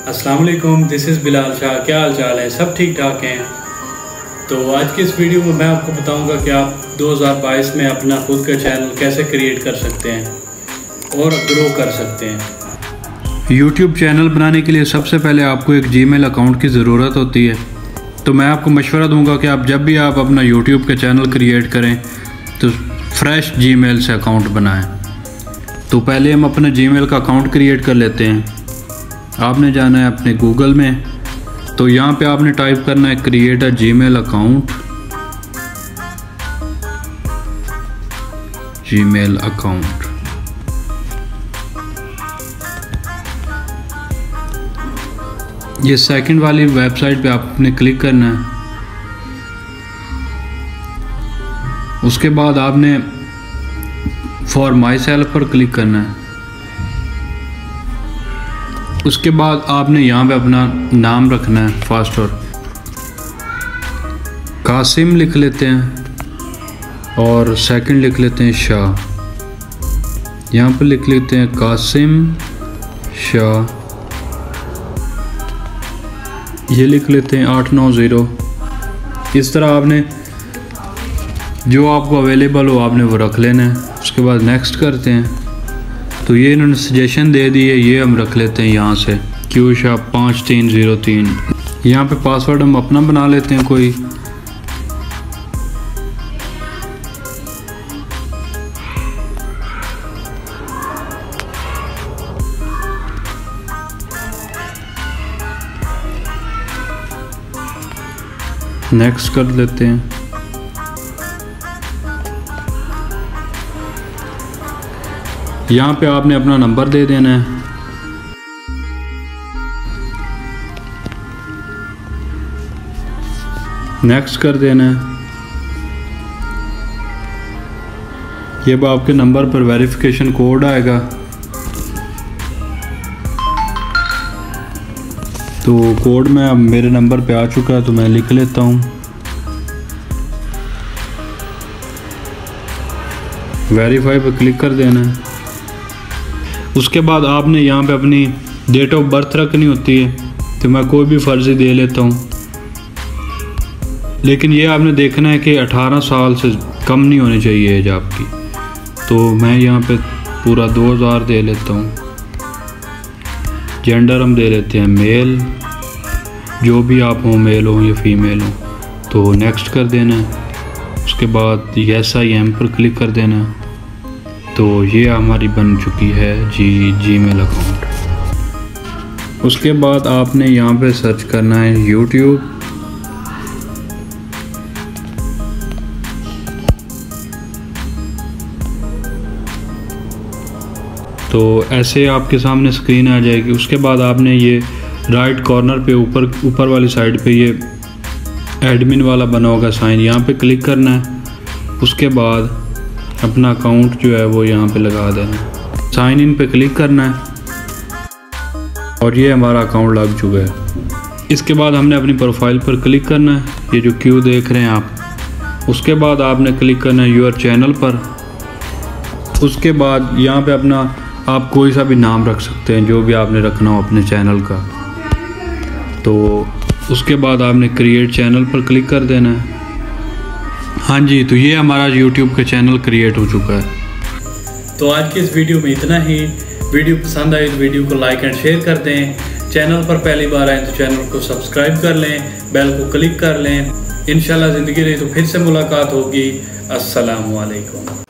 अस्सलाम वालेकुम, this is Bilal Shah. क्या हाल चाल है? सब ठीक ठाक हैं। तो आज की इस वीडियो में मैं आपको बताऊंगा कि आप 2022 में अपना खुद का चैनल कैसे क्रिएट कर सकते हैं और ग्रो कर सकते हैं। YouTube चैनल बनाने के लिए सबसे पहले आपको एक Gmail अकाउंट की ज़रूरत होती है। तो मैं आपको मशवरा दूंगा कि आप जब भी आप अपना YouTube का चैनल क्रिएट करें तो फ्रेश Gmail से अकाउंट बनाएं। तो पहले हम अपना Gmail का अकाउंट क्रिएट कर लेते हैं। आपने जाना है अपने गूगल में, तो यहाँ पे आपने टाइप करना है create a Gmail account. Gmail account ये सेकंड वाली वेबसाइट पे आपने क्लिक करना है। उसके बाद आपने फॉर माई सेल्फ पर क्लिक करना है। उसके बाद आपने यहाँ पे अपना नाम रखना है। फर्स्ट और कासिम लिख लेते हैं और सेकंड लिख लेते हैं शाह। यहाँ पे लिख लेते हैं कासिम शाह। ये लिख लेते हैं 890। इस तरह आपने जो आपको अवेलेबल हो आपने वो रख लेना है। उसके बाद नेक्स्ट करते हैं। तो ये इन्होंने सजेशन दे दी है, ये हम रख लेते हैं यहाँ से QSHA 5303। यहाँ पे पासवर्ड हम अपना बना लेते हैं कोई। नेक्स्ट कर लेते हैं। यहाँ पे आपने अपना नंबर दे देना है। नेक्स्ट कर देना है। ये आपके नंबर पर वेरिफिकेशन कोड आएगा। तो कोड में अब मेरे नंबर पे आ चुका है, तो मैं लिख लेता हूँ। वेरीफाई पर क्लिक कर देना है। उसके बाद आपने यहाँ पे अपनी डेट ऑफ बर्थ रखनी होती है। तो मैं कोई भी फर्जी दे लेता हूँ, लेकिन ये आपने देखना है कि 18 साल से कम नहीं होनी चाहिए एज आपकी। तो मैं यहाँ पे पूरा 2000 दे लेता हूँ। जेंडर हम दे लेते हैं मेल, जो भी आप हो, मेल हो या फीमेल हो। तो नेक्स्ट कर देना है। उसके बाद यस आई एम पर क्लिक कर देना है। तो ये हमारी बन चुकी है Gmail अकाउंट। उसके बाद आपने यहाँ पे सर्च करना है YouTube। तो ऐसे आपके सामने स्क्रीन आ जाएगी। उसके बाद आपने ये राइट कॉर्नर पे ऊपर वाली साइड पे ये एडमिन वाला बना होगा साइन, यहाँ पे क्लिक करना है। उसके बाद अपना अकाउंट जो है वो यहाँ पे लगा देना है। साइन इन पे क्लिक करना है और ये हमारा अकाउंट लग चुका है। इसके बाद हमने अपनी प्रोफाइल पर क्लिक करना है, ये जो क्यू देख रहे हैं आप। उसके बाद आपने क्लिक करना है योर चैनल पर। उसके बाद यहाँ पे अपना आप कोई सा भी नाम रख सकते हैं, जो भी आपने रखना हो अपने चैनल का। तो उसके बाद आपने क्रिएट चैनल पर क्लिक कर देना है। हाँ जी, तो ये हमारा YouTube का चैनल क्रिएट हो चुका है। तो आज की इस वीडियो में इतना ही। वीडियो पसंद आई तो वीडियो को लाइक एंड शेयर कर दें। चैनल पर पहली बार आए तो चैनल को सब्सक्राइब कर लें, बेल को क्लिक कर लें। इंशाल्लाह ज़िंदगी रही तो फिर से मुलाकात होगी। अस्सलामु अलैकुम।